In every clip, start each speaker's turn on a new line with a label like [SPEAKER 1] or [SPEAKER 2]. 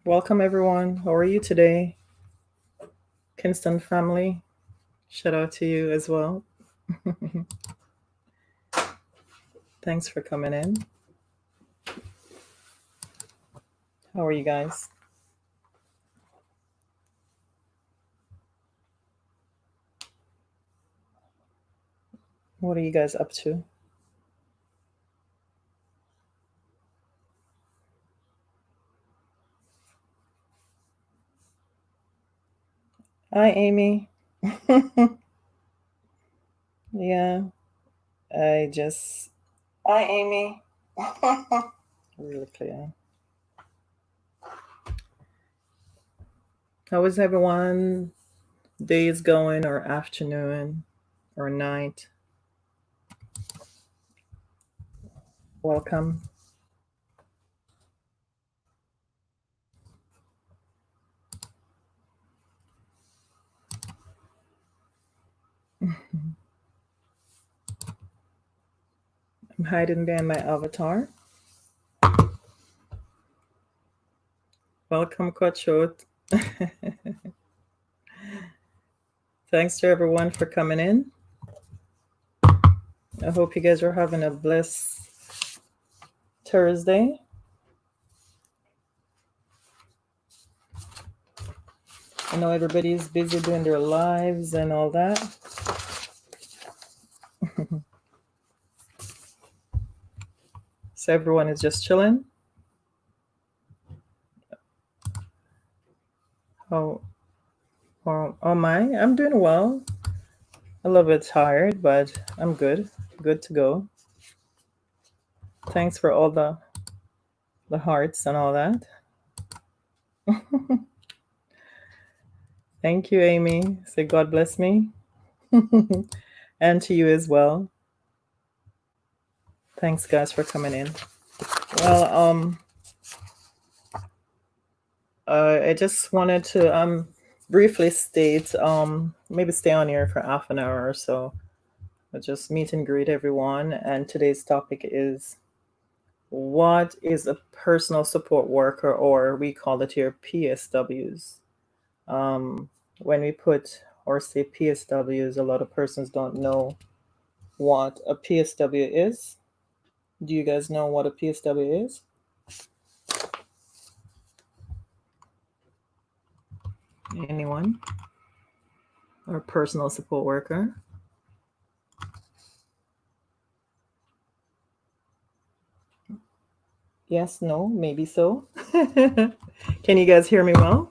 [SPEAKER 1] Welcome, everyone. How are you today? Kingston family, shout out to you as well. Thanks for coming in. How are you guys? What are you guys up to? Hi, Amy. Yeah, I just. Hi, Amy. Really clear. How is everyone? Day is going, or afternoon, or night? Welcome. I'm hiding behind my avatar. Welcome, Kochot. Thanks to everyone for coming in. I hope you guys are having a blessed Thursday. I know everybody's busy doing their lives and all that. So everyone is just chilling. How, how am I? I'm doing well. A little bit tired, but I'm good. Good to go. Thanks for all the hearts and all that. Thank you, Amy. Say God bless me. And to you as well. Thanks guys for coming in. Well, I just wanted to briefly state maybe stay on here for half an hour or so. I'll just meet and greet everyone. And today's topic is what is a personal support worker, or we call it here PSWs. When we put or say PSWs, a lot of persons don't know what a PSW is. Do you guys know what a PSW is? Anyone? Or personal support worker? Yes, no, maybe so. Can you guys hear me well?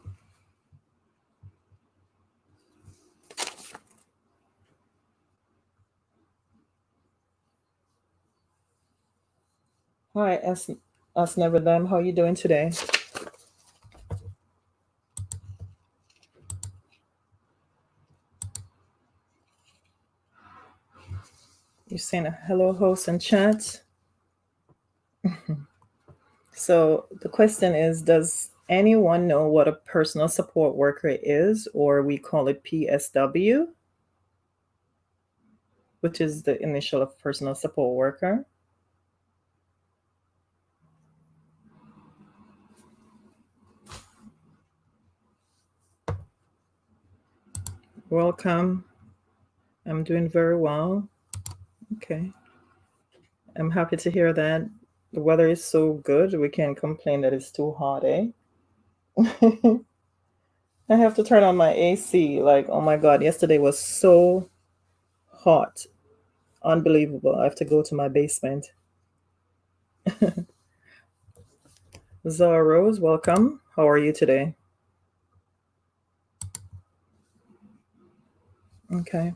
[SPEAKER 1] Hi, us never them. How are you doing today? You're saying a hello, host, and chat. So the question is, does anyone know what a personal support worker is, or we call it PSW, which is the initial of personal support worker? Welcome. I'm doing very well. Okay. I'm happy to hear that. The weather is so good. We can't complain that it's too hot, eh? I have to turn on my AC. Like, oh my God, yesterday was so hot. Unbelievable. I have to go to my basement. Zara Rose, welcome. How are you today? Okay.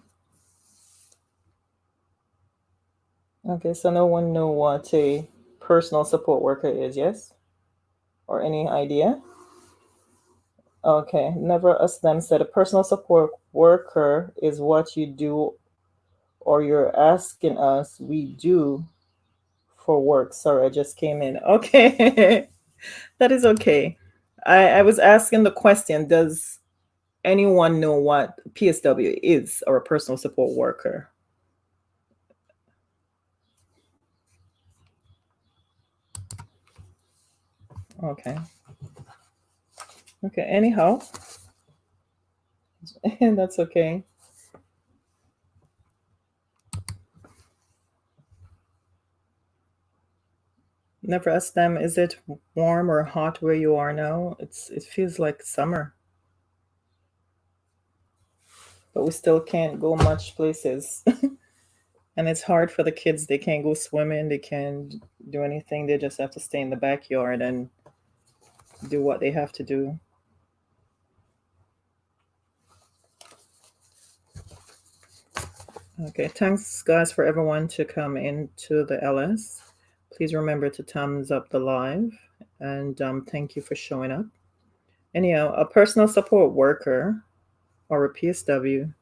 [SPEAKER 1] Okay, so no one know what a personal support worker is, yes? Or any idea? Okay. Never us them said a personal support worker is what you do or you're asking us we do for work. Sorry, I just came in. Okay. That is okay. I was asking the question, does anyone know what PSW is, or a personal support worker? Okay. Okay, anyhow, that's okay. Never ask them, is it warm or hot where you are now? It feels like summer, but we still can't go much places. And it's hard for the kids. They can't go swimming, they can't do anything. They just have to stay in the backyard and do what they have to do. Okay, thanks guys for everyone to come into the LS. Please remember to thumbs up the live, and thank you for showing up. Anyhow, a personal support worker or a PSW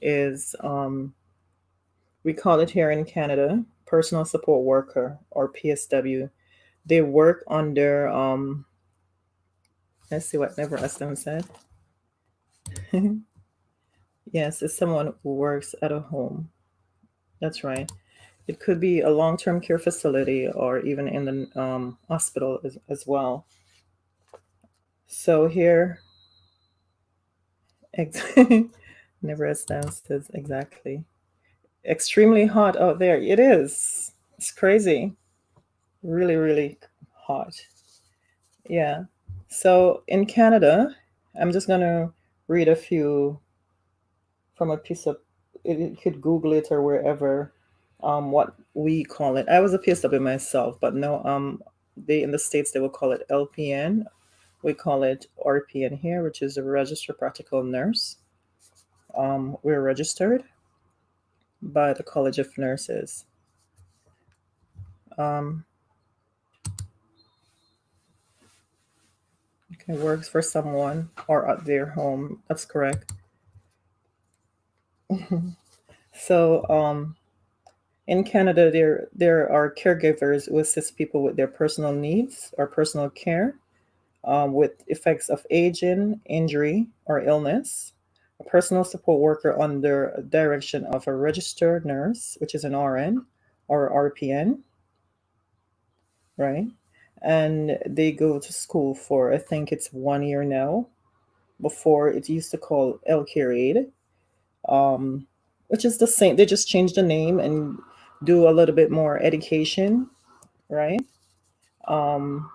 [SPEAKER 1] is we call it here in Canada personal support worker or PSW. They work under let's see what Never Aston said. Yes, it's someone who works at a home. That's right. It could be a long term care facility or even in the hospital as well. So here, ex- Never as says exactly. Extremely hot out there. It is. It's crazy. Really, really hot. Yeah. So in Canada, I'm just going to read a few from a piece of, you could Google it or wherever, what we call it. I was a PSW myself, but no, they in the States, they will call it LPN. We call it RPN here, which is a registered practical nurse. We're registered by the College of Nurses. Um, okay, works for someone or at their home. That's correct. So, in Canada, there are caregivers who assist people with their personal needs or personal care, with effects of aging, injury, or illness. A personal support worker under direction of a registered nurse, which is an RN or RPN, right? And they go to school for, I think it's 1 year now. Before it used to call Care Aid, um, which is the same. They just changed the name and do a little bit more education, right? Um,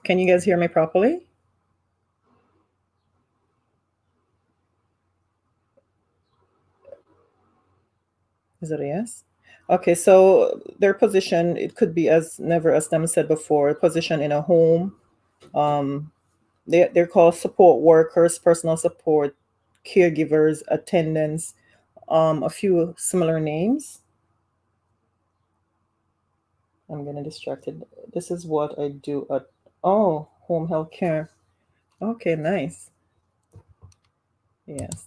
[SPEAKER 1] can you guys hear me properly? Is it a yes? Okay, so their position, it could be, as Never as them said before, a position in a home. Um, they're called support workers, personal support, caregivers, attendants, a few similar names. I'm getting distracted. This is what I do at, oh, home health care. Okay, nice. Yes.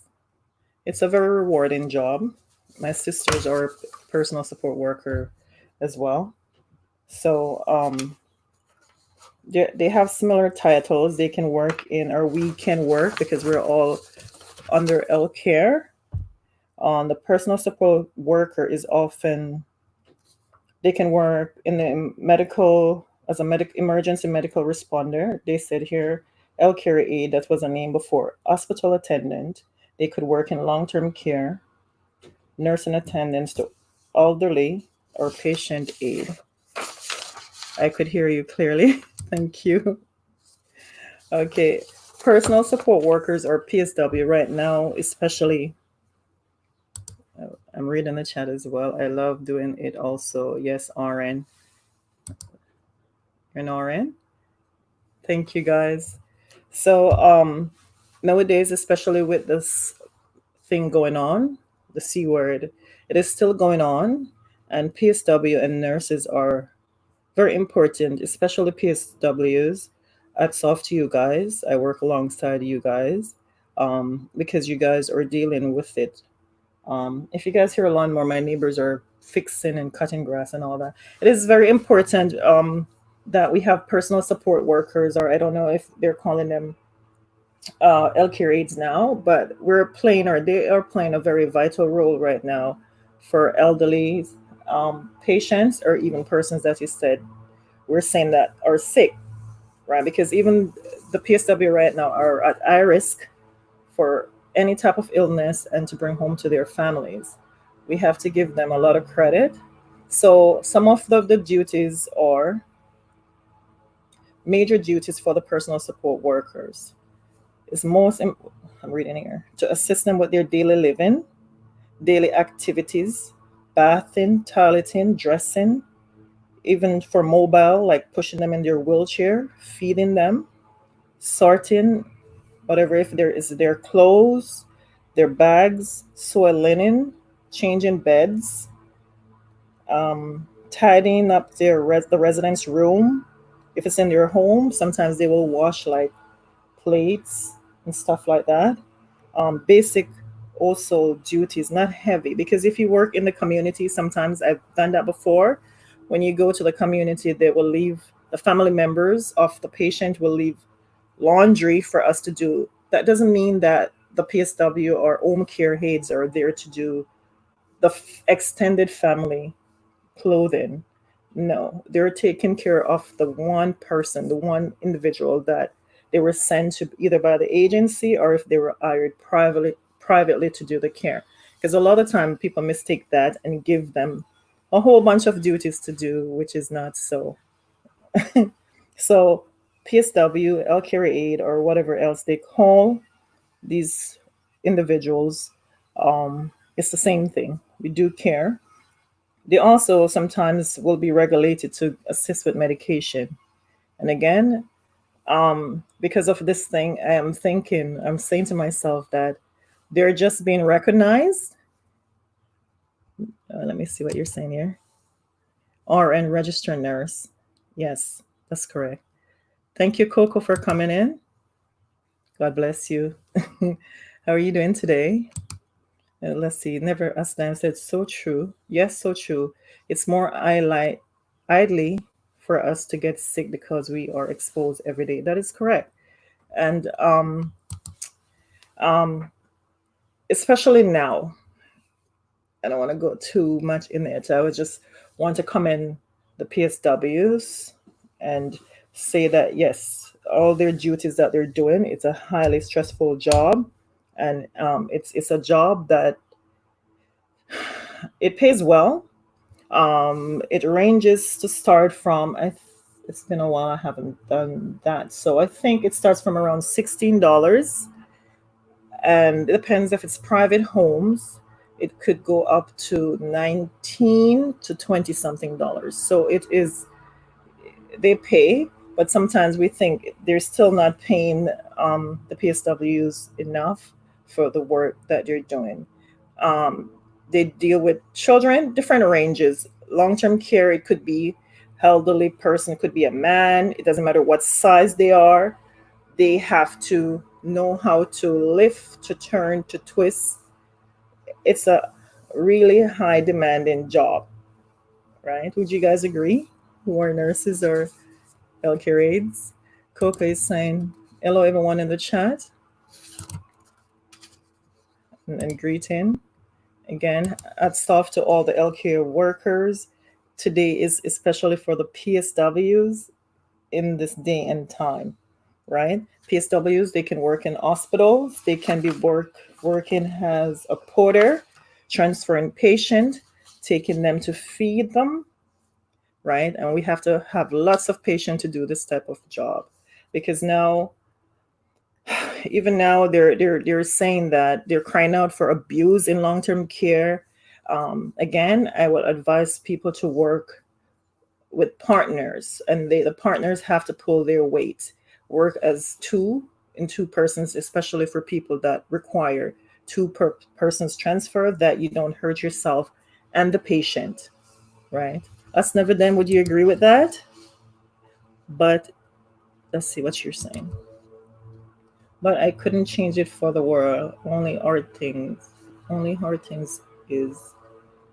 [SPEAKER 1] It's a very rewarding job. My sisters are a personal support worker as well. So they have similar titles. They can work in, or we can work because we're all under L care. The personal support worker is often, they can work in the medical, as a emergency medical responder. They said here, L care aide, that was a name before, hospital attendant. They could work in long term care, nursing attendants to elderly, or patient aid. I could hear you clearly. Thank you. Okay. Personal support workers or PSW right now, especially, I'm reading the chat as well. I love doing it also. Yes, RN. An RN. Thank you guys. So nowadays, especially with this thing going on, the C word, it is still going on, and PSW and nurses are very important, especially PSWs. Hats off to you guys. I work alongside you guys, because you guys are dealing with it. If you guys hear a lawnmower, my neighbors are fixing and cutting grass and all that. It is very important, that we have personal support workers, or I don't know if they're calling them healthcare aides now, but we're playing, or they are playing, a very vital role right now for elderly, patients, or even persons that you said we're saying that are sick, right? Because even the PSW right now are at high risk for any type of illness and to bring home to their families. We have to give them a lot of credit. So some of the duties are major duties for the personal support workers. Is I'm reading here, to assist them with their daily living, daily activities, bathing, toileting, dressing, even for mobile, like pushing them in their wheelchair, feeding them, sorting whatever, if there is their clothes, their bags, soil linen, changing beds, tidying up the resident's room. If it's in their home, sometimes they will wash like plates and stuff like that. Basic also duties, not heavy, because if you work in the community, sometimes I've done that before. When you go to the community, they will leave, the family members of the patient will leave laundry for us to do. That doesn't mean that the PSW or home care aides are there to do the extended family clothing. No, they're taking care of the one person, the one individual that they were sent to either by the agency or if they were hired privately to do the care. Because a lot of time people mistake that and give them a whole bunch of duties to do, which is not so. So PSW, L Care Aid, or whatever else they call these individuals, it's the same thing. We do care. They also sometimes will be regulated to assist with medication. And again, because of this thing, I'm saying to myself that they're just being recognized. Let me see what you're saying here. RN registered nurse. Yes, that's correct. Thank you, Coco, for coming in. God bless you. How are you doing today? Let's see. Never asked them said so true. Yes, so true. It's more idly for us to get sick because we are exposed every day. That is correct. And especially now, I don't want to go too much in it. I would just want to commend the PSWs and say that yes, all their duties that they're doing, it's a highly stressful job, and it's a job that it pays well. It ranges to start from it's been a while I haven't done that, so I think it starts from around $16, and it depends if it's private homes. It could go up to 19 to 20 something dollars. So it is, they pay, but sometimes we think they're still not paying the PSWs enough for the work that they're doing. Um, they deal with children, different ranges. Long term care, it could be elderly person, it could be a man. It doesn't matter what size they are. They have to know how to lift, to turn, to twist. It's a really high demanding job, right? Would you guys agree? Who are nurses or healthcare aides? Coco is saying hello, everyone in the chat, and greeting. Again, hats off to all the healthcare workers. Today is especially for the PSWs in this day and time, right? PSWs, they can work in hospitals, they can be working as a porter, transferring patient, taking them to feed them, right? And we have to have lots of patience to do this type of job, because now, even now, they're saying that they're crying out for abuse in long-term care. Again, I would advise people to work with partners, and the partners have to pull their weight, work as two persons, especially for people that require persons transfer, that you don't hurt yourself and the patient, right? Us never then, would you agree with that? But let's see what you're saying. But I couldn't change it for the world. Only hard things is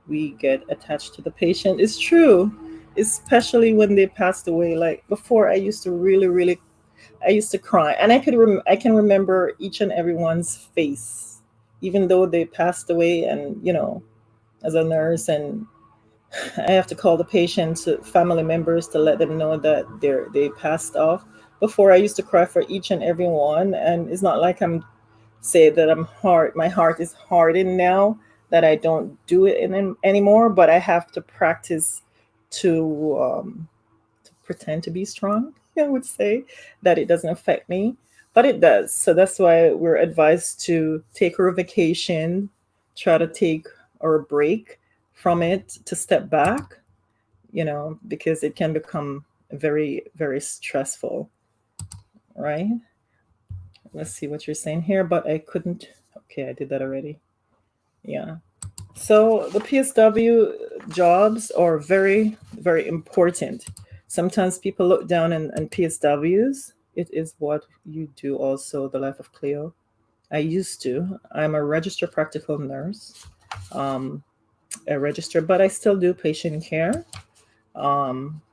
[SPEAKER 1] we get attached to the patient. It's true, especially when they passed away. Like before, I used to really, I used to cry, and I can remember each and everyone's face, even though they passed away. And as a nurse, and I have to call the patient's family members to let them know that they passed off. Before I used to cry for each and every one, and it's not like I'm say that I'm hard. My heart is hardened now that I don't do it anymore. But I have to practice to pretend to be strong. I would say that it doesn't affect me, but it does. So that's why we're advised to take our vacation, try to take our break from it, to step back, because it can become very, very stressful, right? Let's see what you're saying here, but I couldn't. Okay, I did that already. Yeah. So the PSW jobs are very, very important. Sometimes people look down on PSWs. It is what you do also, the life of Cleo. I used to. I'm a registered practical nurse, um, a registered, but I still do patient care.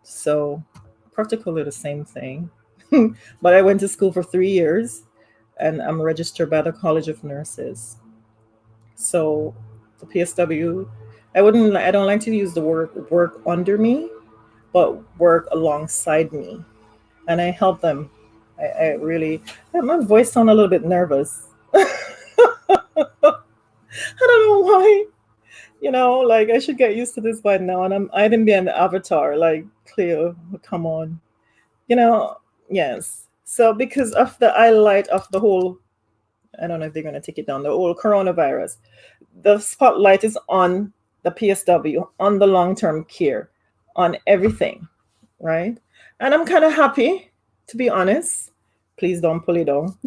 [SPEAKER 1] So practically the same thing. But I went to school for 3 years, and I'm registered by the College of Nurses. So the PSW, I don't like to use the word work under me, but work alongside me. And I help them. I really, my voice sound a little bit nervous. I don't know why. Like I should get used to this by now. And I didn't be an avatar like Cleo. Come on, you know. Yes. So because of the highlight of the whole, I don't know if they're going to take it down, the whole coronavirus, the spotlight is on the PSW, on the long term care, on everything, right? And I'm kind of happy, to be honest. Please don't pull it down.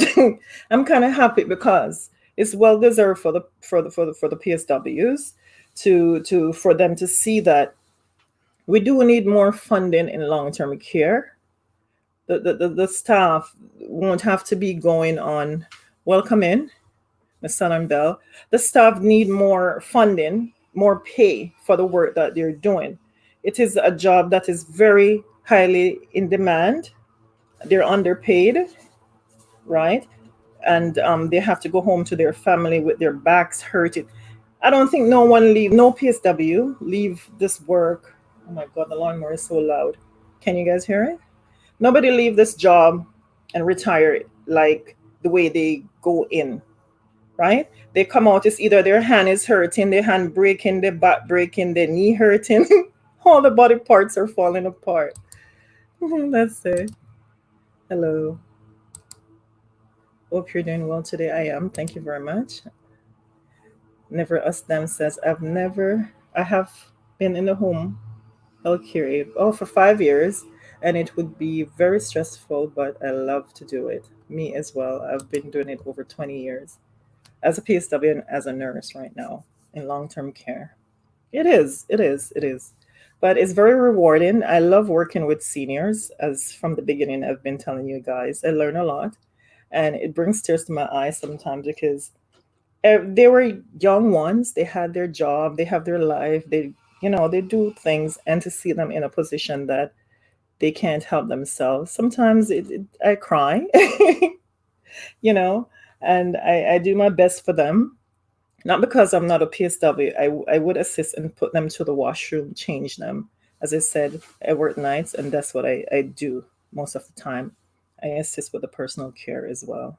[SPEAKER 1] I'm kind of happy because it's well deserved for the PSWs to for them to see that we do need more funding in long term care. The staff won't have to be going on welcome in Ms. Sun Bell. The staff need more funding, more pay for the work that they're doing. It is a job that is very highly in demand. They're underpaid, right? And they have to go home to their family with their backs hurting. I don't think no PSW leave this work. Oh my God, the lawnmower is so loud. Can you guys hear it? Nobody leave this job and retire like the way they go in, right? They come out, it's either their hand is hurting, their hand breaking, their back breaking, their knee hurting. All the body parts are falling apart. Let's say hello. Hope you're doing well today. I am. Thank you very much. Never Us Them says, I have been in the home healthcare aid, for 5 years, and it would be very stressful, but I love to do it. Me as well. I've been doing it over 20 years as a PSW and as a nurse right now in long term care. It is, it is, it is. But it's very rewarding. I love working with seniors, as from the beginning I've been telling you guys. I learn a lot, and it brings tears to my eyes sometimes because they were young ones. They had their job, they have their life, they do things, and to see them in a position that they can't help themselves. Sometimes I cry, you know, and I do my best for them. Not because I'm not a PSW. I would assist and put them to the washroom, change them. As I said, I work nights, and that's what I do most of the time. I assist with the personal care as well.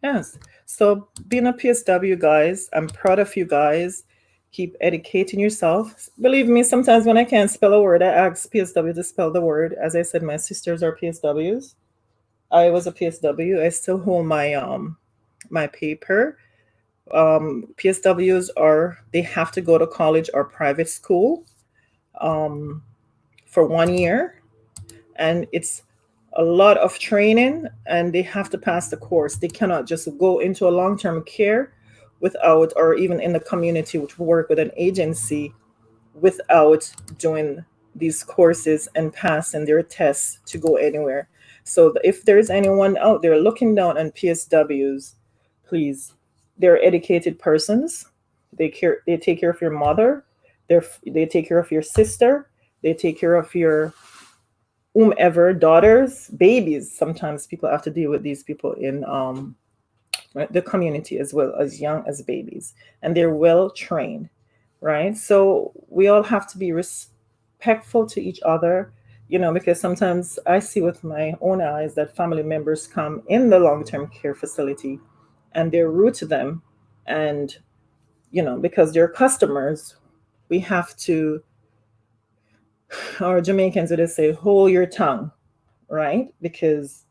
[SPEAKER 1] Yes. So being a PSW, guys, I'm proud of you guys. Keep educating yourself. Believe me, sometimes when I can't spell a word, I ask PSW to spell the word. As I said, my sisters are PSWs. I was a PSW. I still hold my paper. PSWs they have to go to college or private school um, for 1 year, and it's a lot of training, and they have to pass the course. They cannot just go into a long-term care without, or even in the community, which work with an agency, without doing these courses and passing their tests to go anywhere. So if there's anyone out there looking down on PSWs, please, they're educated persons. They take care of your mother. They take care of your sister. They take care of your whomever, daughters, babies. Sometimes people have to deal with these people in the community as well, as young as babies, and they're well trained, right? So we all have to be respectful to each other, because sometimes I see with my own eyes that family members come in the long term care facility and they're rude to them. And, because they're customers, we have to, or Jamaicans would just say, hold your tongue, right? Because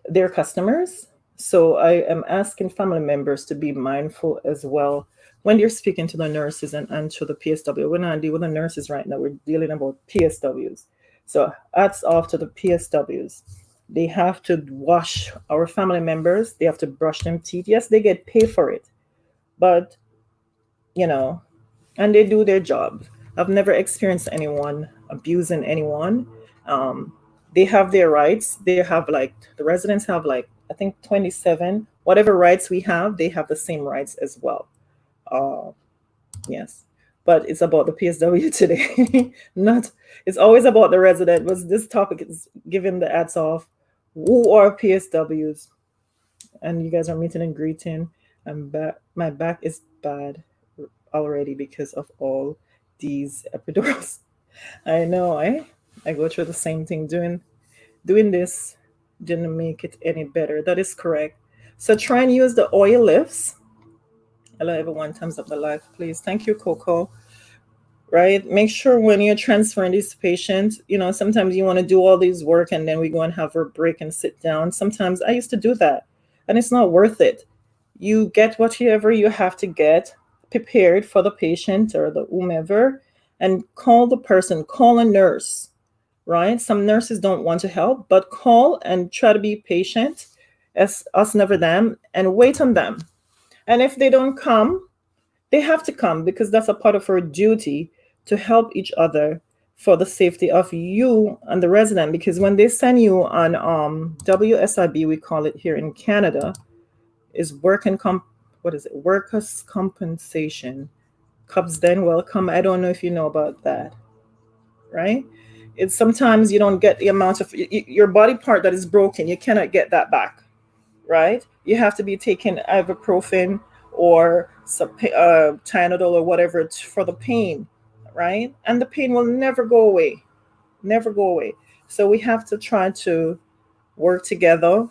[SPEAKER 1] they're customers. So I am asking family members to be mindful as well when they're speaking to the nurses and to the PSW. We're not dealing with the nurses right now. We're dealing about PSWs. So hats off to the PSWs. They have to wash our family members. They have to brush them teeth. Yes, they get paid for it, but you know, and they do their job. I've never experienced anyone abusing anyone. Um, they have their rights. They have like the residents have like I think 27 whatever rights we have. They have the same rights as well. Uh, yes, but it's about the PSW today. Not it's always about the resident. But this topic is giving the ads off. Who are PSWs? And you guys are meeting and greeting. I'm back. My back is bad already because of all these epidurals. I know. I go through the same thing. Doing this didn't make it any better. That is correct. So try and use the oil lifts. Hello everyone. Thumbs up the live, please. Thank you, Coco. Right? Make sure when you're transferring these patients, sometimes you want to do all these work and then we go and have a break and sit down. Sometimes I used to do that and it's not worth it. You get whatever you have to get prepared for the patient or the whomever and call the person, call a nurse, right? Some nurses don't want to help, but call and try to be patient as us never them and wait on them. And if they don't come, they have to come because that's a part of our duty to help each other for the safety of you and the resident. Because when they send you on WSIB, we call it here in Canada, is what is it? Workers' compensation. Cubs then welcome. I don't know if you know about that, right? It's sometimes you don't get the amount of your body part that is broken. You cannot get that back, right? You have to be taking ibuprofen or some Tylenol or whatever for the pain, right? And the pain will never go away, never go away. So we have to try to work together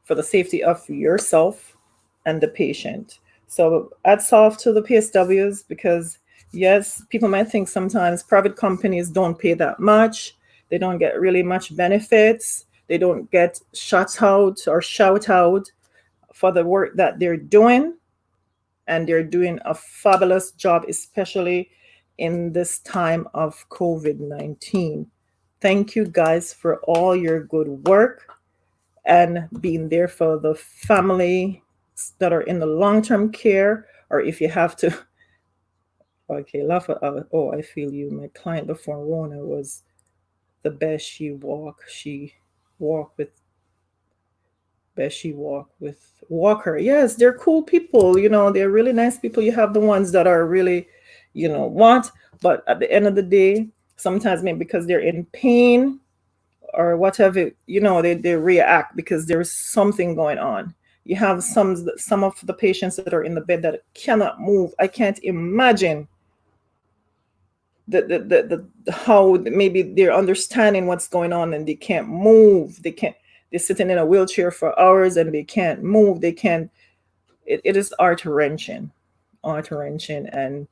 [SPEAKER 1] for the safety of yourself and the patient. So hats off to the PSWs because yes, people might think sometimes private companies don't pay that much. They don't get really much benefits. They don't get shout out for the work that they're doing. And they're doing a fabulous job, especially in this time of COVID-19. Thank you guys for all your good work and being there for the family that are in the long-term care, or if you have to. Okay, laugh at oh, I feel you. My client before Rona was the best. She walk with best. She walk with Walker. Yes, they're cool people. They're really nice people. You have the ones that are really, what? But at the end of the day, sometimes maybe because they're in pain or whatever, they react because there's something going on. You have some of the patients that are in the bed that cannot move. I can't imagine the how maybe they're understanding what's going on and they can't move. They're sitting in a wheelchair for hours and they can't move. They can't. It is heart wrenching, and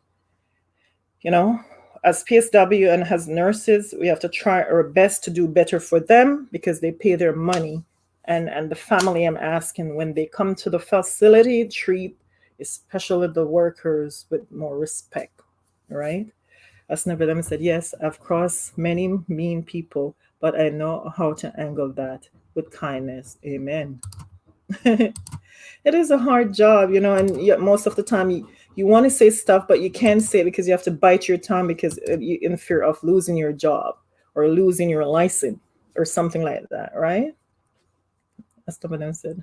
[SPEAKER 1] you know, as PSW and as nurses, we have to try our best to do better for them because they pay their money. And the family, I'm asking, when they come to the facility, treat especially the workers with more respect, right? As never them said, yes, I've crossed many mean people, but I know how to angle that with kindness. Amen. It is a hard job, and yet most of the time you want to say stuff, but you can't say it because you have to bite your tongue because you in fear of losing your job or losing your license or something like that, right? As some of them said,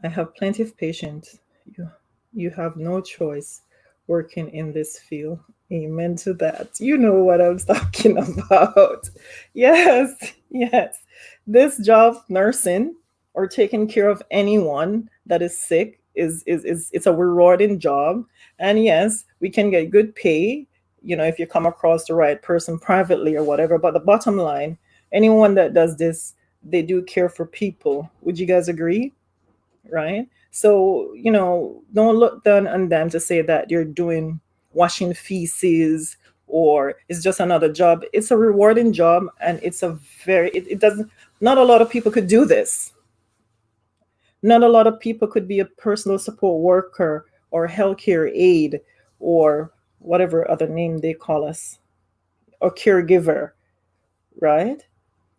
[SPEAKER 1] I have plenty of patience. You, you have no choice working in this field. Amen to that. You know what I'm talking about. Yes, yes. This job, nursing or taking care of anyone that is sick, is it's a rewarding job. And yes, we can get good pay. if you come across the right person privately or whatever. But the bottom line, anyone that does this, they do care for people. Would you guys agree? Right? So, don't look down on them to say that you're doing washing feces or it's just another job. It's a rewarding job, and it's a very, it doesn't, not a lot of people could do this. Not a lot of people could be a personal support worker or healthcare aide or whatever other name they call us, or caregiver, right?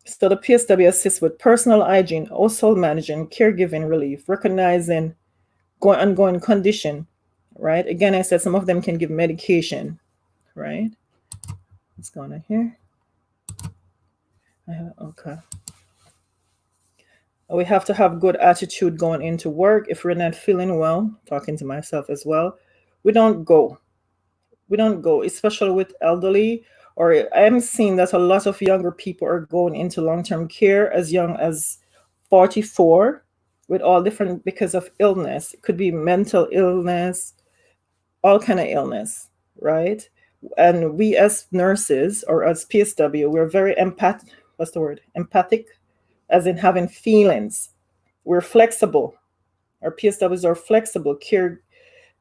[SPEAKER 1] So the PSW assists with personal hygiene, household managing, caregiving relief, recognizing ongoing condition, right? Again, I said some of them can give medication, right? What's going on here? Okay. We have to have good attitude going into work. If we're not feeling well, talking to myself as well, we don't go. We don't go, especially with elderly. Or I'm seeing that a lot of younger people are going into long-term care as young as 44, with all different, because of illness. It could be mental illness, all kind of illness, right? And we as nurses or as PSW, we're very what's the word? Empathic, as in having feelings. We're flexible. Our PSWs are flexible.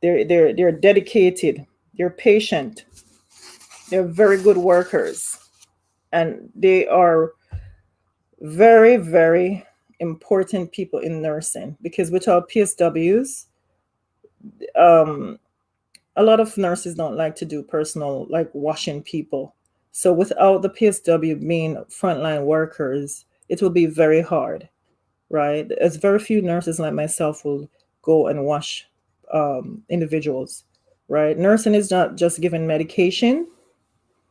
[SPEAKER 1] They're dedicated. They're patient. They're very good workers, and they are very, very important people in nursing, because without PSWs, um, a lot of nurses don't like to do personal, like washing people. So without the PSW being frontline workers, it will be very hard, right? As very few nurses like myself will go and wash individuals, right? Nursing is not just giving medication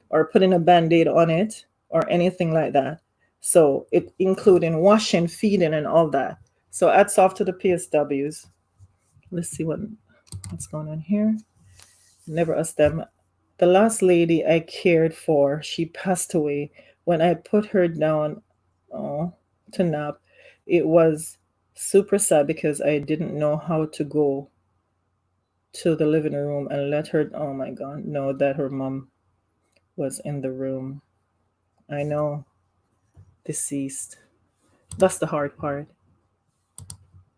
[SPEAKER 1] or putting a band-aid on it or anything like that. So it including washing, feeding, and all that. So hats off to the PSWs. Let's see what's going on here. Never asked them. The last lady I cared for, she passed away. When I put her down, oh, to nap, it was super sad because I didn't know how to go to the living room and let her, oh my God, know that her mom was in the room. I know, deceased. That's the hard part.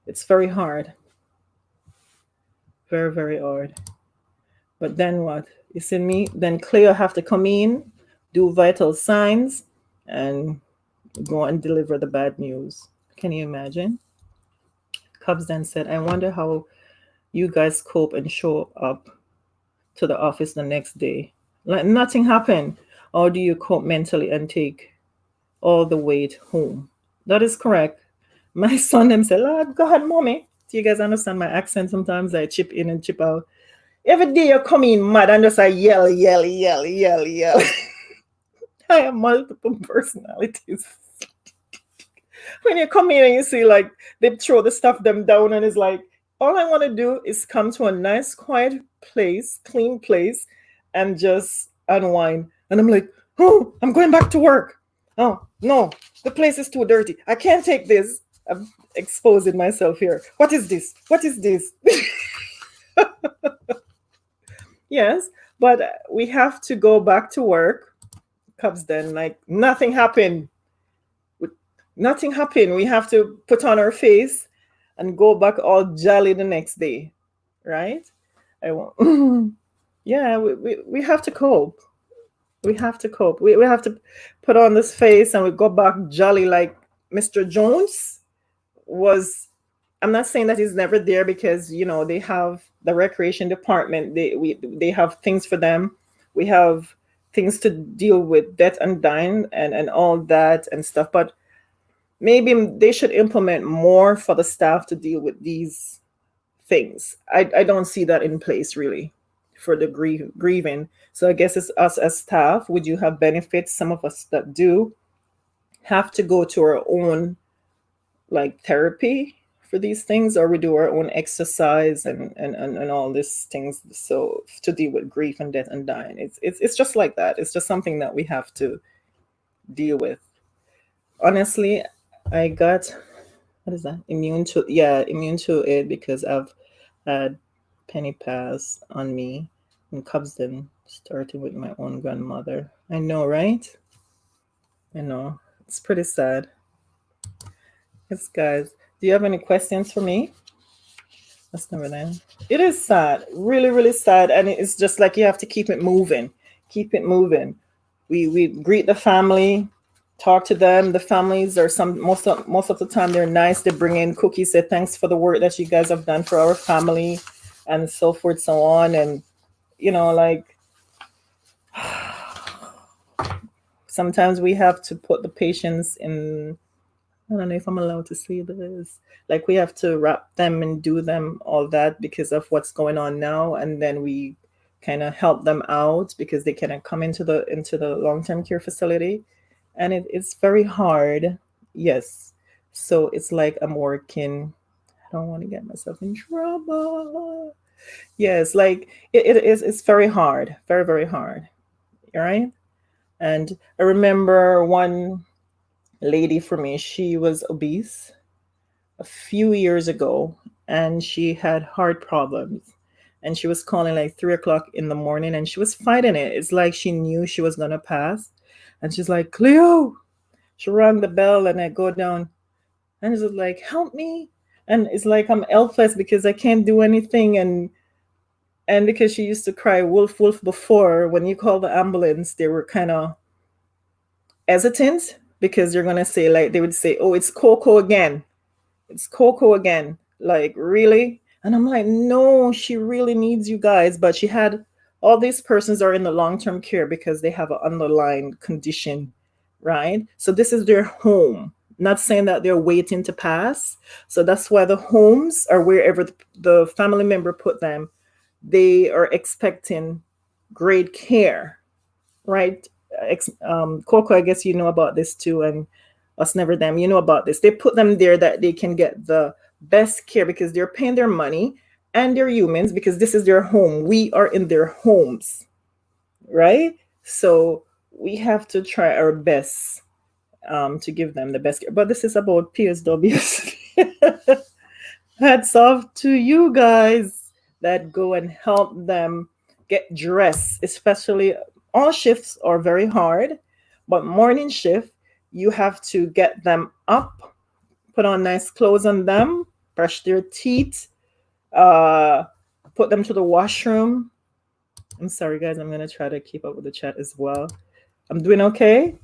[SPEAKER 1] It's very hard. Very, very hard. But then what? You see me? Then Cleo have to come in, do vital signs, and go and deliver the bad news. Can you imagine? Cubs then said, I wonder how you guys cope and show up to the office the next day. Like nothing happened. Or do you cope mentally and take all the weight home? That is correct. My son them said, Lord God, mommy. Do you guys understand my accent? Sometimes I chip in and chip out. Every day you come in mad and just I yell, yell, yell, yell, yell. I have multiple personalities. When you come in and you see like they throw the stuff them down and it's like, all I want to do is come to a nice, quiet place, clean place, and just unwind. And I'm like, oh, I'm going back to work. Oh, no, the place is too dirty. I can't take this. I'm exposing myself here. What is this? What is this? Yes, but we have to go back to work. Cubs then, like nothing happened. Nothing happened. We have to put on our face and go back all jolly the next day, right? I won't. Yeah, we have to cope. We have to cope. We have to put on this face and we go back jolly like Mr. Jones was. I'm not saying that he's never there, because they have the recreation department. They have things for them. We have things to deal with, death and dying and all that and stuff. But maybe they should implement more for the staff to deal with these things. I don't see that in place really for the grieving. So I guess it's us as staff. Would you have benefits? Some of us that do have to go to our own like therapy for these things, or we do our own exercise and all these things, so to deal with grief and death and dying. It's just like that. It's just something that we have to deal with. Honestly, I got, what is that, immune to it, because I've had penny pass on me and Cubs then starting with my own grandmother. I know, right? I know. It's pretty sad. Yes, guys. Do you have any questions for me? That's never then. It is sad, really, really sad, and it's just like you have to keep it moving, keep it moving. We greet the family, talk to them. The families are some most of the time they're nice. They bring in cookies, say thanks for the work that you guys have done for our family, and so forth, so on. And like sometimes we have to put the patients in. I don't know if I'm allowed to say this. Like we have to wrap them and do them all that because of what's going on now, and then we kind of help them out because they cannot come into the long-term care facility, and it's very hard. Yes, so it's like I'm working. I don't want to get myself in trouble. Yes, like it is. It's very hard, very very hard. All right, and I remember one lady for me. She was obese a few years ago and she had heart problems. And she was calling like 3 o'clock in the morning and she was fighting it. It's like she knew she was going to pass. And she's like, Cleo. She rang the bell and I go down and it's like, help me. And it's like I'm helpless because I can't do anything. And because she used to cry wolf wolf before, when you call the ambulance, they were kind of hesitant because you're gonna say like they would say, oh, it's Coco again. It's Coco again. Like, really? And I'm like, no, she really needs you guys. But she had all these persons are in the long term care because they have an underlying condition, right? So this is their home. Not saying that they're waiting to pass. So that's why the homes are wherever the family member put them, they are expecting great care, right? Coco, I guess you know about this too, and us never them, you know about this. They put them there that they can get the best care because they're paying their money and they're humans because this is their home. We are in their homes, right? So we have to try our best to give them the best care. But this is about P.S.W. Hats off to you guys that go and help them get dressed, especially all shifts are very hard, but morning shift, you have to get them up, put on nice clothes on them, brush their teeth, uh, put them to the washroom. I'm sorry, guys, I'm going to try to keep up with the chat as well. I'm doing okay.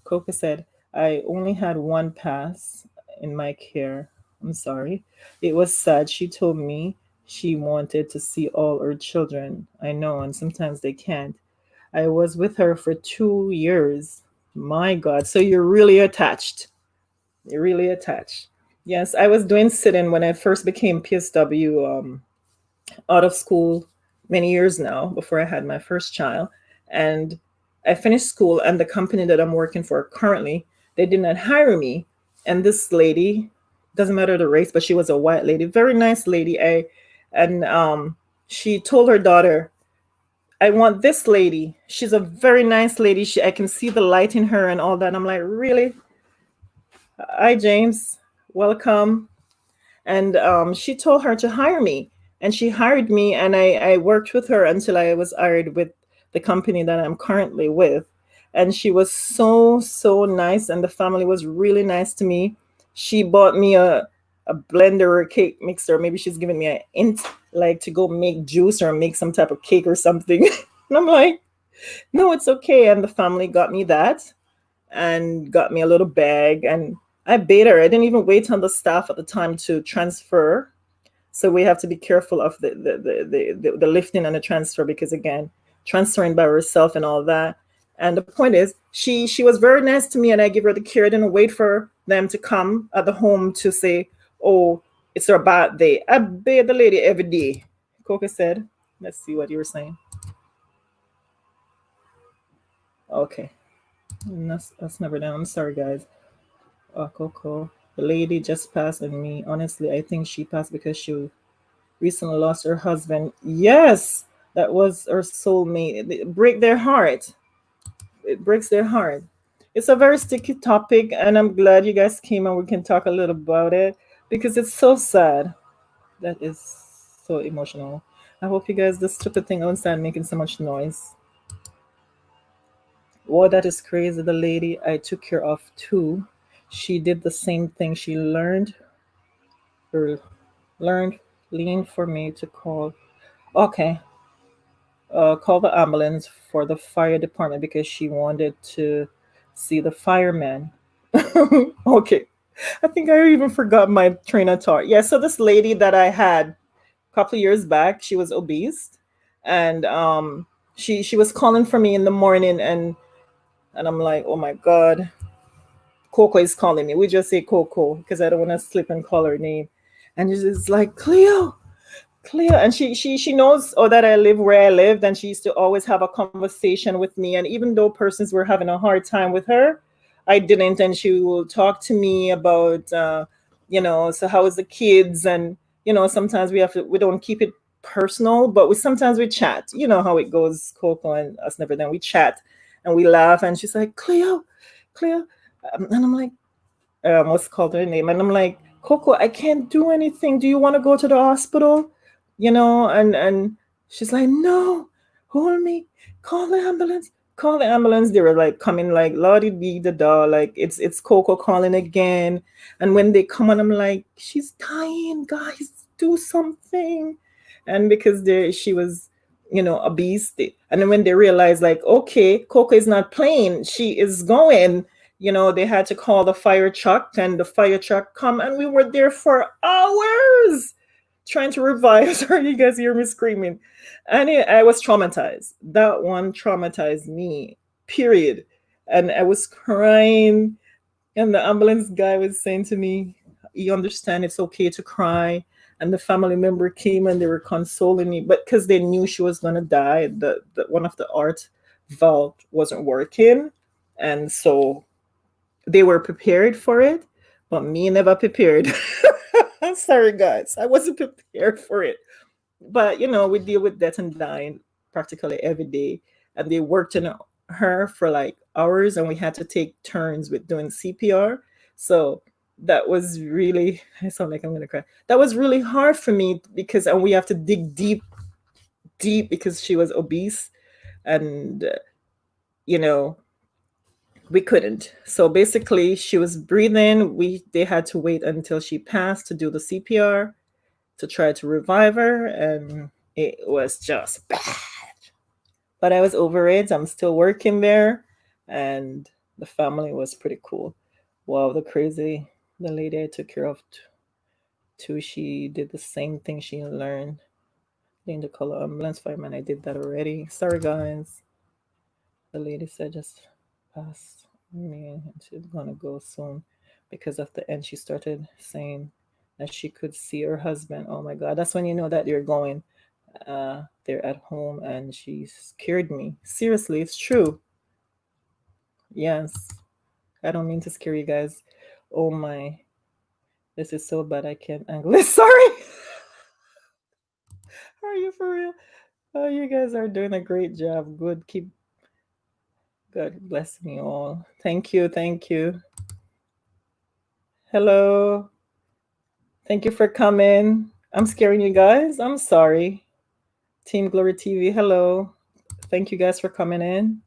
[SPEAKER 1] Coca said, I only had one pass in my care. I'm sorry. It was sad. She told me she wanted to see all her children. I know, and sometimes they can't. I was with her for 2 years. My God. So you're really attached. You're really attached. Yes, I was doing sit-in when I first became PSW. Out of school many years now before I had my first child. And I finished school, and the company that I'm working for currently, they did not hire me. And this lady, doesn't matter the race, but she was a white lady, very nice lady. And she told her daughter, I want this lady. She's a very nice lady. I can see the light in her and all that. I'm like, really? Hi, James. Welcome. And she told her to hire me, and she hired me, and I worked with her until I was hired with the company that I'm currently with. And she was so so nice, and the family was really nice to me. She bought me a blender or a cake mixer. Maybe she's giving me an int, like to go make juice or make some type of cake or something. And I'm like, no, it's okay. And the family got me that and got me a little bag, and I bait her. I didn't even wait on the staff at the time to transfer. So we have to be careful of the lifting and the transfer because again, transferring by herself and all that. And the point is, she was very nice to me, and I give her the care. I didn't wait for them to come at the home to say, "Oh, it's her birthday." I bathe the lady every day. Coca said, "Let's see what you were saying." Okay, that's never done. I'm sorry, guys. Oh, Coco. The lady just passed, and me. Honestly, I think she passed because she recently lost her husband. Yes, that was her soulmate. It break their heart. It breaks their heart. It's a very sticky topic, and I'm glad you guys came and we can talk a little about it because it's so sad. That is so emotional. I hope you guys, the stupid thing outside making so much noise. Oh, that is crazy. The lady I took care of too, she did the same thing. She or learned, leaned for me to call. Okay, call the ambulance for the fire department because she wanted to see the fireman. Okay, I think I even forgot my train of thought. Yeah, so this lady that I had a couple of years back, she was obese, and she was calling for me in the morning, and I'm like, oh my god, Coco is calling me. We just say Coco because I don't want to slip and call her name, and she's like, Cleo, and she knows that I live where I lived, and she used to always have a conversation with me. And even though persons were having a hard time with her, I didn't, and she will talk to me about, so how is the kids, and sometimes we don't keep it personal, but we sometimes we chat. You know how it goes, Coco and us never done. We chat and we laugh, and she's like, Cleo, and I'm like, I almost called her name, and I'm like, Coco, I can't do anything. Do you want to go to the hospital? And she's like, no, hold me, call the ambulance, call the ambulance. They were like coming like Lordy be the dog, like it's Coco calling again. And when they come on, I'm like, she's dying, guys, do something. And because she was, a beast. And then when they realized, like, okay, Coco is not playing, she is going, they had to call the fire truck, and the fire truck come, and we were there for hours trying to revive. Sorry, you guys hear me screaming. And I was traumatized. That one traumatized me, period. And I was crying, and the ambulance guy was saying to me, you understand it's okay to cry. And the family member came and they were consoling me, but because they knew she was going to die, the one of the art valve wasn't working. And so they were prepared for it, but me never prepared. I'm sorry, guys. I wasn't prepared for it. But we deal with death and dying practically every day, and they worked on her for like hours, and we had to take turns with doing CPR. So that was really, I sound like I'm gonna cry. That was really hard for me because, and we have to dig deep, deep because she was obese, and you know we couldn't. So basically, she was breathing. They had to wait until she passed to do the CPR to try to revive her, and it was just bad. But I was over it. I'm still working there, and the family was pretty cool. Wow, the lady I took care of too, she did the same thing she learned. In the color ambulance fireman, I did that already. Sorry, guys. The lady said just pass me, and she's gonna go soon. Because of the end, she started saying that she could see her husband. Oh my God, that's when you know that you're going. They're at home, and she scared me. Seriously, it's true. Yes, I don't mean to scare you guys. Oh my, this is so bad. I can't angle it. Sorry. Are you for real? Oh, you guys are doing a great job. Good. Keep God bless me all. Thank you. Thank you. Hello. Thank you for coming. I'm scaring you guys. I'm sorry. Team Glory TV. Hello. Thank you guys for coming in.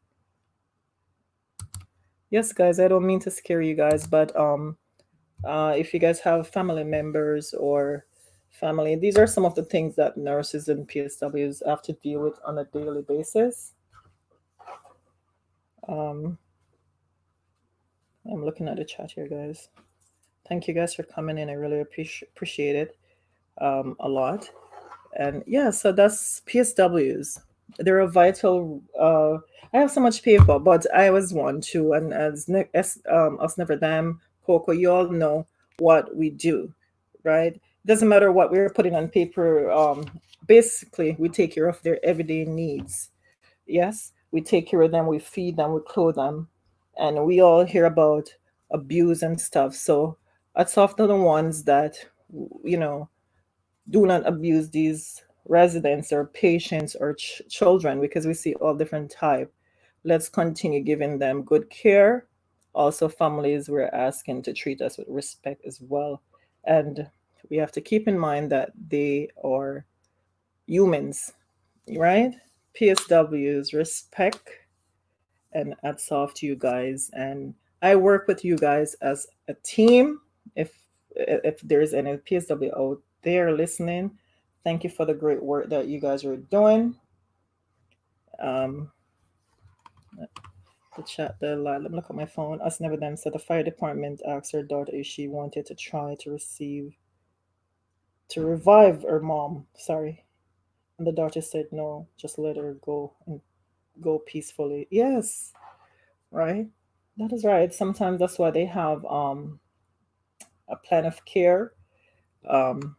[SPEAKER 1] Yes, guys, I don't mean to scare you guys, but if you guys have family members or family, these are some of the things that nurses and PSWs have to deal with on a daily basis. Um, I'm looking at the chat here, guys. Thank you guys for coming in. I really appreciate it a lot. And yeah, so that's PSWs. They're a vital. I have so much paper, but I was one too. And us never damn Coco, you all know what we do, right? It doesn't matter what we're putting on paper. Basically, we take care of their everyday needs. Yes, we take care of them. We feed them. We clothe them, and we all hear about abuse and stuff. So it's often the ones that you know do not abuse these residents or patients or children, because we see all different type. Let's continue giving them good care. Also, families, we're asking to treat us with respect as well. And we have to keep in mind that they are humans, right? PSWs, respect and hats off to you guys. And I work with you guys as a team. If if there's any PSW out there listening, thank you for the great work that you guys are doing. Um, the chat, the let me look at my phone. Us never them said the fire department asked her daughter if she wanted to try to revive her mom. Sorry, and the daughter said no, just let her go and go peacefully. Yes, right. That is right. Sometimes that's why they have a plan of care. Um,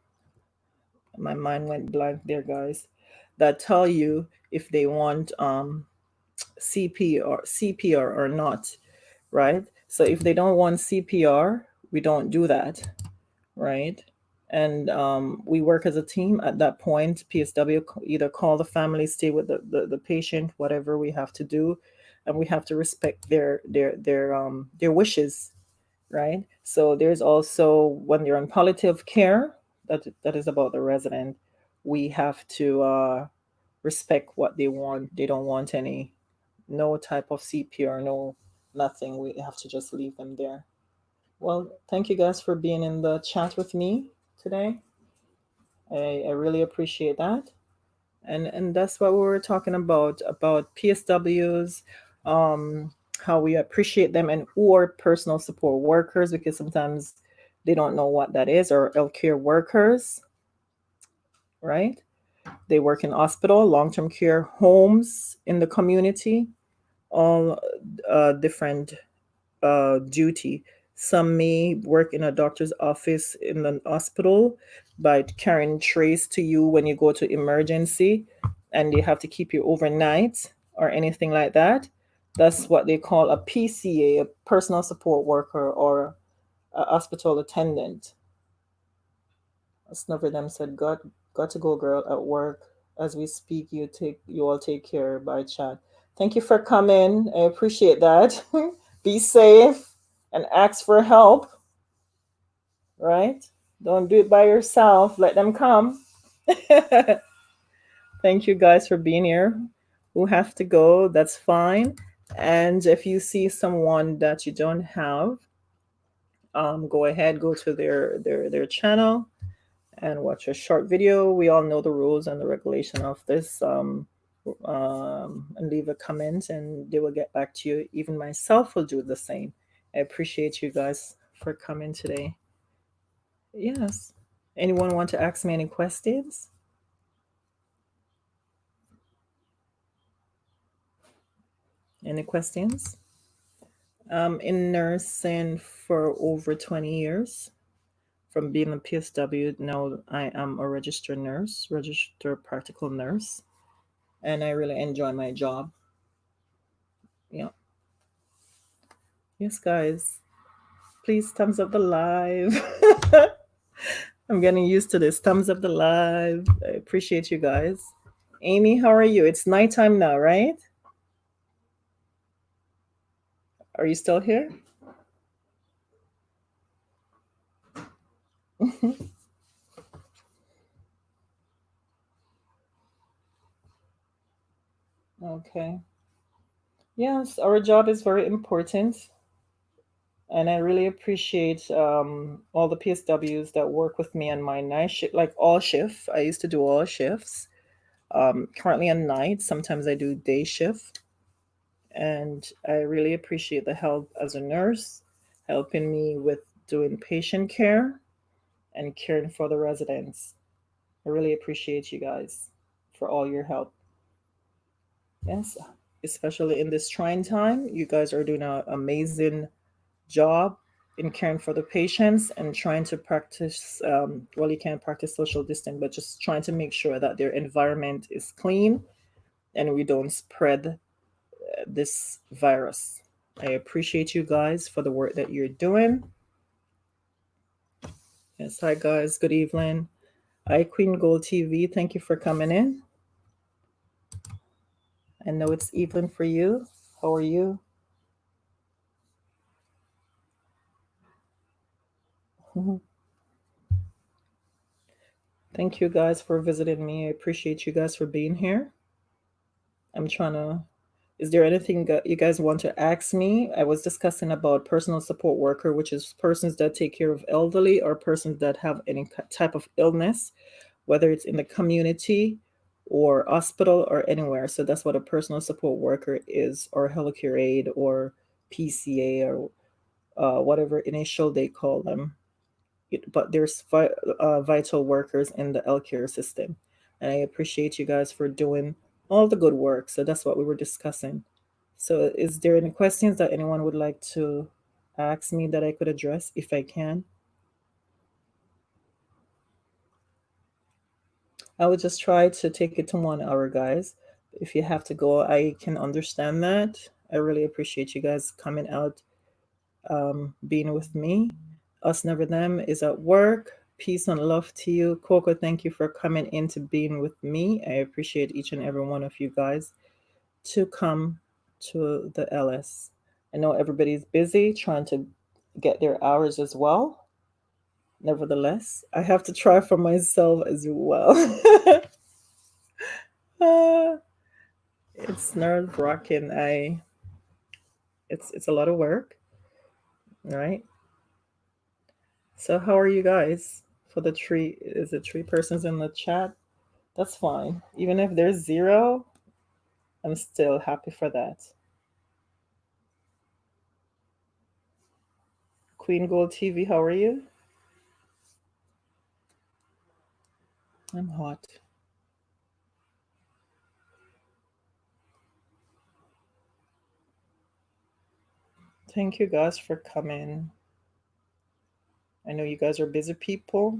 [SPEAKER 1] my mind went blank there, guys. That tell you if they want CPR or not, right? So if they don't want CPR, we don't do that, right? And we work as a team at that point. PSW either call the family, stay with the patient, whatever we have to do, and we have to respect their wishes, right? So there's also when you're in palliative care, that is about the resident. We have to respect what they want. They don't want any no type of CPR, no nothing. We have to just leave them there. Well, thank you guys for being in the chat with me today. I really appreciate that. And that's what we were talking about PSWs, how we appreciate them and or personal support workers because sometimes they don't know what that is or healthcare workers, right? They work in hospital, long-term care homes in the community, all different duty. Some may work in a doctor's office in the hospital by carrying trays to you when you go to emergency and they have to keep you overnight or anything like that. That's what they call a PCA, a personal support worker, or a hospital attendant. Snuffy them said, got to go, girl, at work. As we speak, you all take care by chat. Thank you for coming. I appreciate that. Be safe and ask for help, right? Don't do it by yourself. Let them come. Thank you guys for being here. Who have to go, that's fine. And if you see someone that you don't have, go ahead, go to their channel and watch a short video. We all know the rules and the regulation of this. And leave a comment, and they will get back to you. Even myself will do the same. I appreciate you guys for coming today. Yes. Anyone want to ask me any questions? Any questions? In nursing for over 20 years. From being a PSW, now I am a registered nurse, registered practical nurse, and I really enjoy my job. Yeah. Yes, guys. Please thumbs up the live. I'm getting used to this. Thumbs up the live. I appreciate you guys. Amy, how are you? It's nighttime now, right? Are you still here? Okay. Yes, our job is very important. And I really appreciate all the PSWs that work with me on my night shift, like all shifts. I used to do all shifts. Currently on night, sometimes I do day shift. And I really appreciate the help as a nurse, helping me with doing patient care and caring for the residents. I really appreciate you guys for all your help. Yes, especially in this trying time, you guys are doing an amazing job in caring for the patients and trying to practice. Well, you can't practice social distance, but just trying to make sure that their environment is clean and we don't spread this virus. I appreciate you guys for the work that you're doing. Yes, hi guys, good evening. Hi Queen Gold TV, thank you for coming in. I know it's evening for you. How are you? Thank you guys for visiting me. I appreciate you guys for being here. I'm trying to. Is there anything that you guys want to ask me? I was discussing about personal support worker, which is persons that take care of elderly or persons that have any type of illness, whether it's in the community or hospital or anywhere. So that's what a personal support worker is, or healthcare aide, or PCA, or whatever initial they call them. But there's vital workers in the healthcare system, and I appreciate you guys for doing all the good work. So that's what we were discussing. So is there any questions that anyone would like to ask me that I could address if I can? I would just try to take it to 1 hour, guys. If you have to go, I can understand that. I really appreciate you guys coming out, being with me. Us Never Them is at work. Peace and love to you. Coco, thank you for coming in to being with me. I appreciate each and every one of you guys to come to the LS. I know everybody's busy trying to get their hours as well. Nevertheless, I have to try for myself as well. uh, it's nerve wracking. It's a lot of work, right? So how are you guys? For the three, is it three persons in the chat? That's fine. Even if there's zero, I'm still happy for that. Queen Gold TV, how are you? I'm hot. Thank you guys for coming. I know you guys are busy people.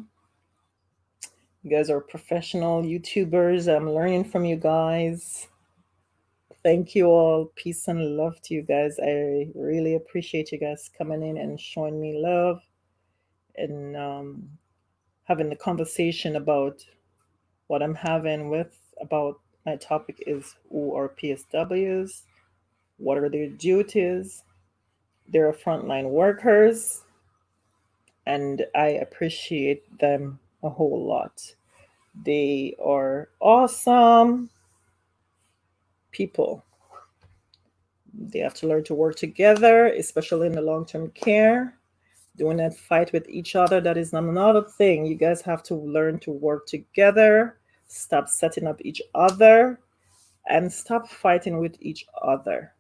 [SPEAKER 1] You guys are professional YouTubers. I'm learning from you guys. Thank you all. Peace and love to you guys. I really appreciate you guys coming in and showing me love, and having the conversation about what I'm having with about my topic is who are PSWs, what are their duties. They're frontline workers, and I appreciate them a whole lot. They are awesome people. They have to learn to work together, especially in the long term care. Doing that fight with each other, that is another thing. You guys have to learn to work together, stop setting up each other, and stop fighting with each other.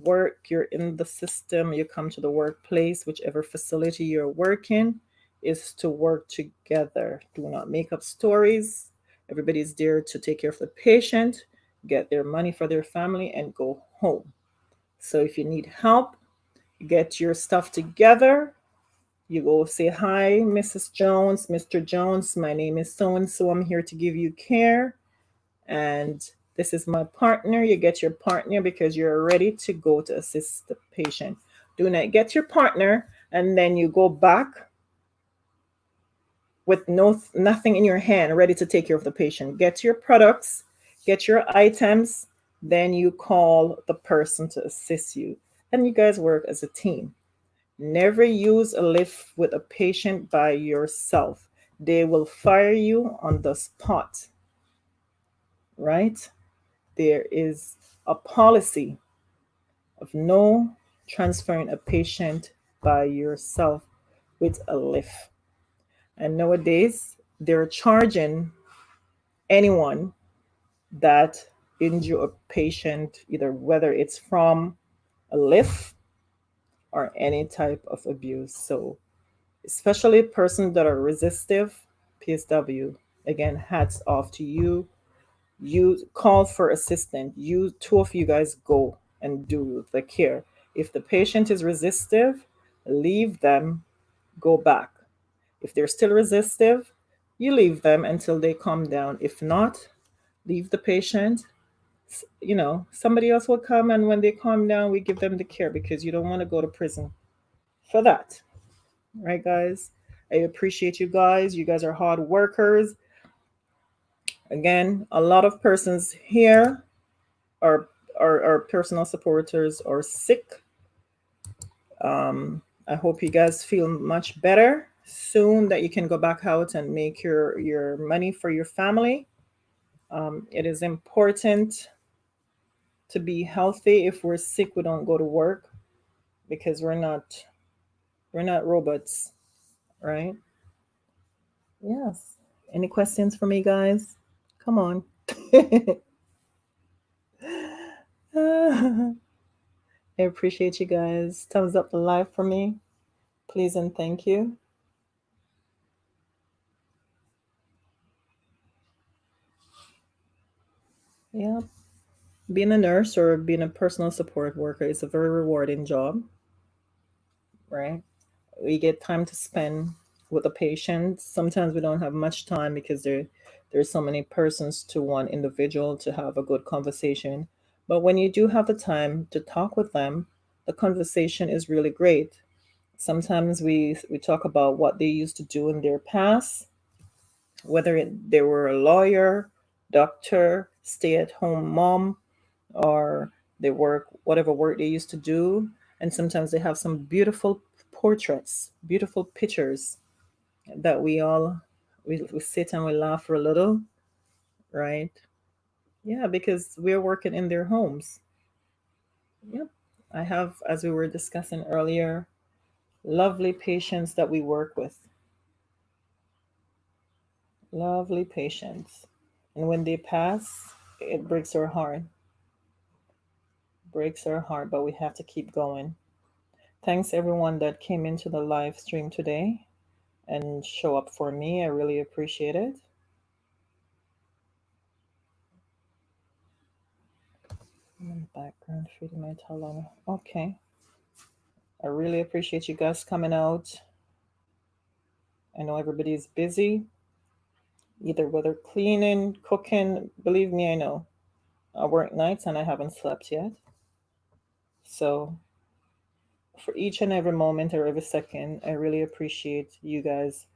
[SPEAKER 1] Work, you're in the system, you come to the workplace, whichever facility you're working, is to work together. Do not make up stories. Everybody's there to take care of the patient, get their money for their family, and go home. So if you need help, get your stuff together. You go say, "Hi, Mrs. Jones, Mr. Jones, my name is so and so. I'm here to give you care. And this is my partner." You get your partner because you're ready to go to assist the patient. Do not get your partner and then you go back with nothing in your hand, ready to take care of the patient. Get your products, get your items, then you call the person to assist you. And you guys work as a team. Never use a lift with a patient by yourself. They will fire you on the spot, right? There is a policy of no transferring a patient by yourself with a lift. And nowadays, they're charging anyone that injure a patient, either whether it's from a lift or any type of abuse. So, especially persons that are resistive, PSW, again, hats off to you. You call for assistance. You two of you guys go and do the care. If the patient is resistive, leave them, go back. If they're still resistive, you leave them until they calm down. If not, leave the patient. Somebody else will come, and when they calm down, we give them the care, because you don't want to go to prison for that. Right, guys? I appreciate you guys. You guys are hard workers. Again, a lot of persons here our personal supporters are sick. I hope you guys feel much better. soon that you can go back out and make your money for your family. It is important to be healthy. If we're sick, we don't go to work because we're not robots, right? Yes. Any questions for me, guys? Come on. I appreciate you guys. Thumbs up the live for me, please and thank you. Yeah, being a nurse or being a personal support worker is a very rewarding job, right? We get time to spend with the patients. Sometimes we don't have much time because there's so many persons to one individual to have a good conversation. But when you do have the time to talk with them, the conversation is really great. Sometimes we talk about what they used to do in their past, whether they were a lawyer, doctor, stay-at-home mom, or they work whatever work they used to do. And sometimes they have some beautiful portraits, beautiful pictures that we sit and we laugh for a little, right? Yeah, because we're working in their homes. Yep. I have, as we were discussing earlier, lovely patients that we work with. Lovely patients. And when they pass, it breaks our heart. Breaks our heart, but we have to keep going. Thanks everyone that came into the live stream today and show up for me. I really appreciate it. I'm in the background feeding my toddler. Okay. I really appreciate you guys coming out. I know everybody's busy, either whether cleaning, cooking. Believe me, I know. I work nights and I haven't slept yet. So for each and every moment or every second, I really appreciate you guys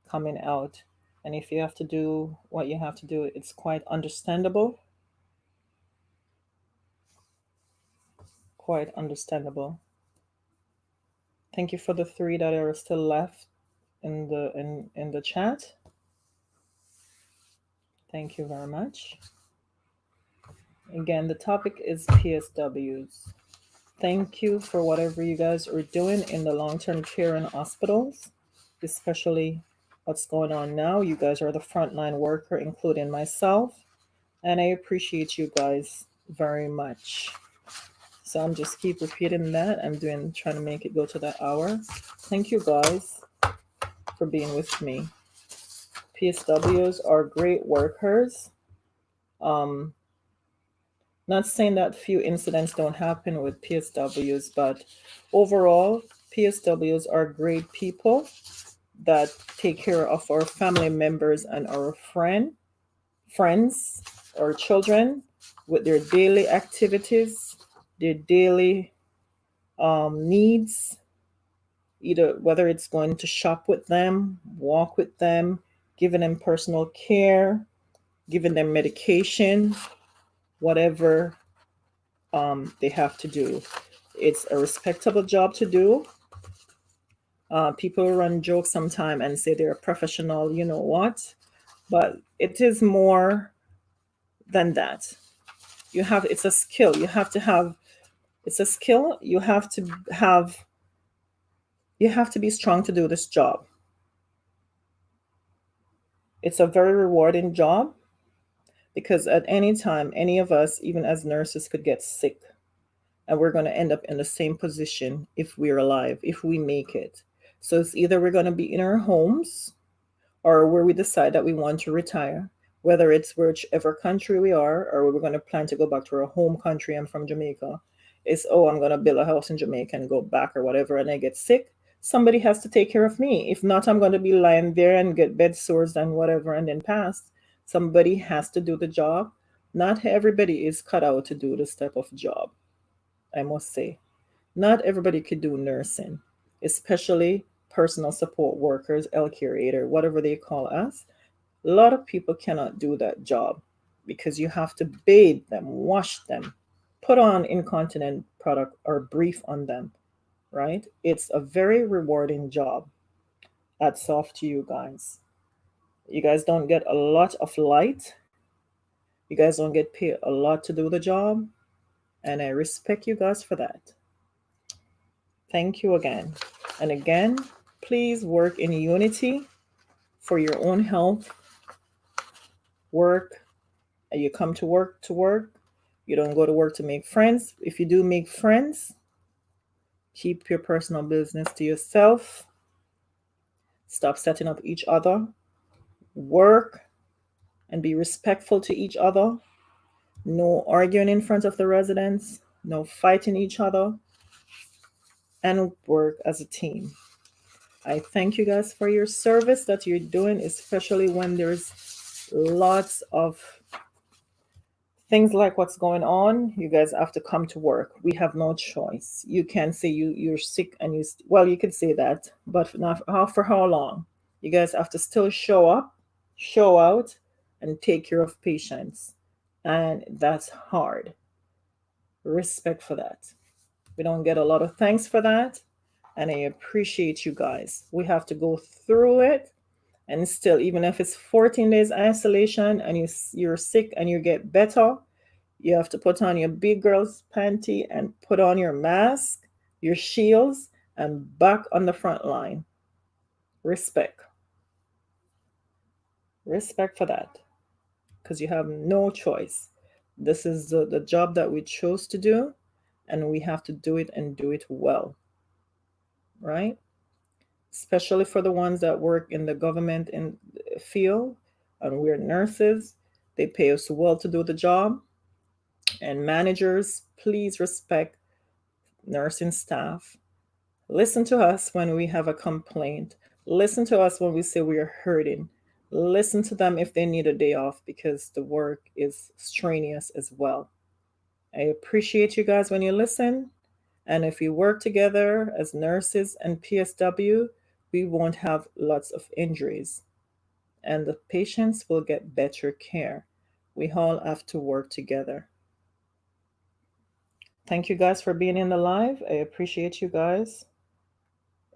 [SPEAKER 1] coming out. And if you have to do what you have to do, it's quite understandable. Quite understandable. Thank you for the three that are still left in the chat. Thank you very much. Again, the topic is PSWs. Thank you for whatever you guys are doing in the long-term care in hospitals, especially what's going on now. You guys are the frontline worker, including myself, and I appreciate you guys very much. So I'm just keep repeating that. Trying to make it go to that hour. Thank you guys for being with me. PSWs are great workers. Um, Not saying that few incidents don't happen with PSWs, but overall, PSWs are great people that take care of our family members and our friends, or children with their daily activities, their daily needs, either whether it's going to shop with them, walk with them, giving them personal care, giving them medication, whatever they have to do. It's a respectable job to do. People run jokes sometime and say they're a professional, you know what? But it is more than that. It's a skill. It's a skill. You have to be strong to do this job. It's a very rewarding job because at any time, any of us, even as nurses, could get sick. And we're going to end up in the same position if we're alive, if we make it. So it's either we're going to be in our homes or where we decide that we want to retire, whether it's whichever country we are, or we're going to plan to go back to our home country. I'm from Jamaica. It's, oh, I'm going to build a house in Jamaica and go back or whatever, and I get sick. Somebody has to take care of me. If not, I'm going to be lying there and get bed sores and whatever and then pass. Somebody has to do the job. Not everybody is cut out to do this type of job, I must say. Not everybody could do nursing, especially personal support workers, L curator, whatever they call us. A lot of people cannot do that job because you have to bathe them, wash them, put on incontinent product or brief on them, right? It's a very rewarding job. Hats off to you guys. You guys don't get a lot of light. You guys don't get paid a lot to do the job. And I respect you guys for that. Thank you again. And again, please work in unity for your own health. Work. You come to work to work. You don't go to work to make friends. If you do make friends, keep your personal business to yourself. Stop setting up each other. Work and be respectful to each other. No arguing in front of the residents. No fighting each other. And work as a team. I thank you guys for your service that you're doing, especially when there's lots of things like what's going on. You guys have to come to work. We have no choice. You can't say you're sick and well, you could say that, but not for how long? You guys have to still show up, show out, and take care of patients, and that's hard. Respect for that. We don't get a lot of thanks for that, and I appreciate you guys. We have to go through it, and still, even if it's 14 days isolation and you're sick and you get better, you have to put on your big girl's panty and put on your mask, your shields, and back on the front line. Respect. Respect for that, because you have no choice. This is the job that we chose to do, and we have to do it and do it well, right? Especially for the ones that work in the government in field, and we're nurses. They pay us well to do the job. And managers, please respect nursing staff. Listen to us when we have a complaint. Listen to us when we say we are hurting. Listen to them if they need a day off, because the work is strenuous as well. I appreciate you guys when you listen. And if we work together as nurses and PSW, we won't have lots of injuries. And the patients will get better care. We all have to work together. Thank you guys for being in the live. I appreciate you guys.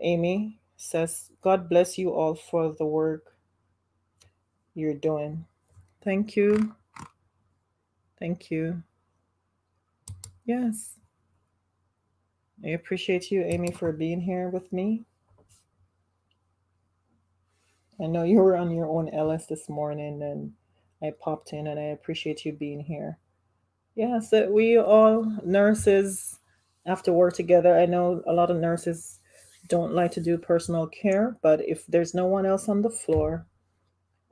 [SPEAKER 1] Amy says, God bless you all for the work you're doing. Thank you. Thank you. Yes. I appreciate you, Amy, for being here with me. I know you were on your own LS this morning, and I popped in, and I appreciate you being here. Yes, we all nurses have to work together. I know a lot of nurses don't like to do personal care, but if there's no one else on the floor,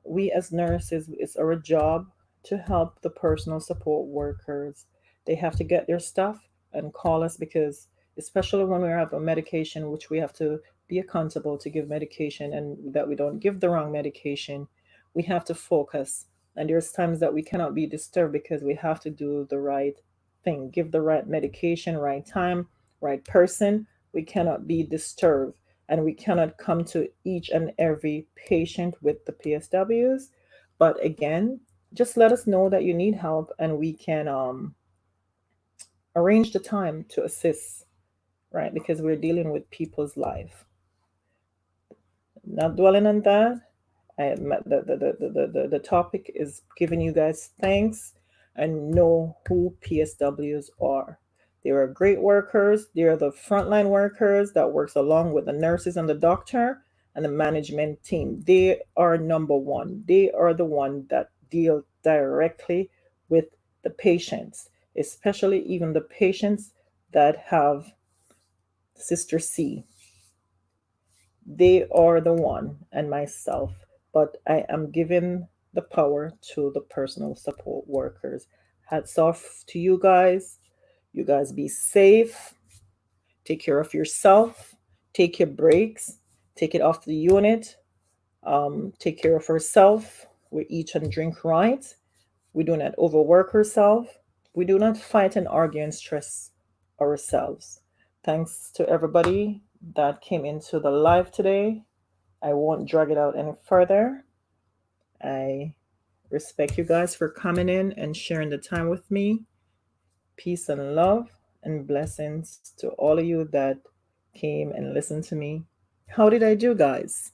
[SPEAKER 1] we as nurses, it's our job to help the personal support workers. They have to get their stuff and call us, because especially when we have a medication, which we have to be accountable to give medication, and that we don't give the wrong medication, we have to focus. And there's times that we cannot be disturbed, because we have to do the right thing, give the right medication, right time, right person. We cannot be disturbed, and we cannot come to each and every patient with the PSWs. But again, just let us know that you need help, and we can arrange the time to assist, right? Because we're dealing with people's life. Not dwelling on that. The topic is giving you guys thanks and know who PSWs are. They are great workers. They are the frontline workers that works along with the nurses and the doctor and the management team. They are number one. They are the one that deal directly with the patients, especially even the patients that have Sister C. They are the one, and myself, but I am giving the power to the personal support workers. Hats off to you guys. You guys be safe. Take care of yourself. Take your breaks. Take it off the unit. Take care of herself. We eat and drink right. We do not overwork ourselves. We do not fight and argue and stress ourselves. Thanks to everybody that came into the live today. I won't drag it out any further. I respect you guys for coming in and sharing the time with me. Peace and love and blessings to all of you that came and listened to me. How did I do, guys?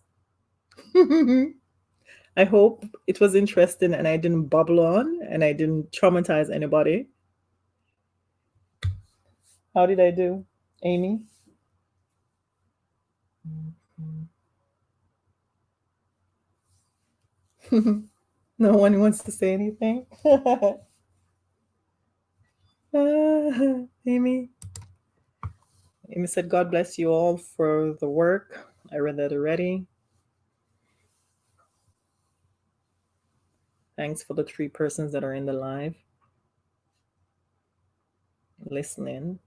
[SPEAKER 1] I hope it was interesting and I didn't bubble on and I didn't traumatize anybody. How did I do, Amy? No one wants to say anything. Amy. Amy said, God bless you all for the work. I read that already. Thanks for the three persons that are in the live listening.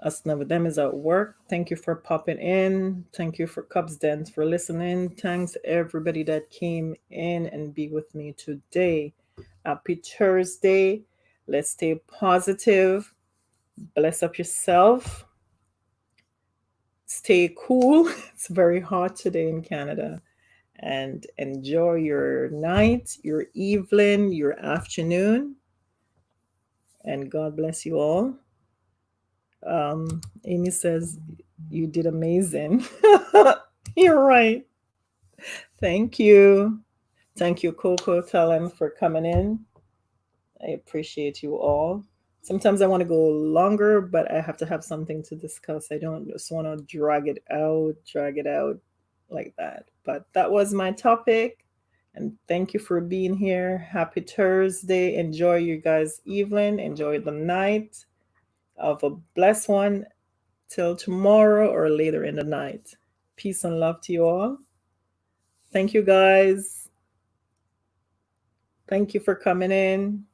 [SPEAKER 1] Us now with them is at work. Thank you for popping in. Thank you for Cubs Dens for listening. Thanks everybody that came in and be with me today. Happy Thursday. Let's stay positive. Bless up yourself. Stay cool. It's very hot today in Canada. And enjoy your night, your evening, your afternoon. And God bless you all. Amy says, you did amazing. You're right. Thank you. Thank you, Coco Talent, for coming in. I appreciate you all. Sometimes I want to go longer, but I have to have something to discuss. I don't just want to drag it out like that. But that was my topic. And thank you for being here. Happy Thursday. Enjoy your guys' evening. Enjoy the night. Have a blessed one till tomorrow or later in the night. Peace and love to you all. Thank you, guys. Thank you for coming in.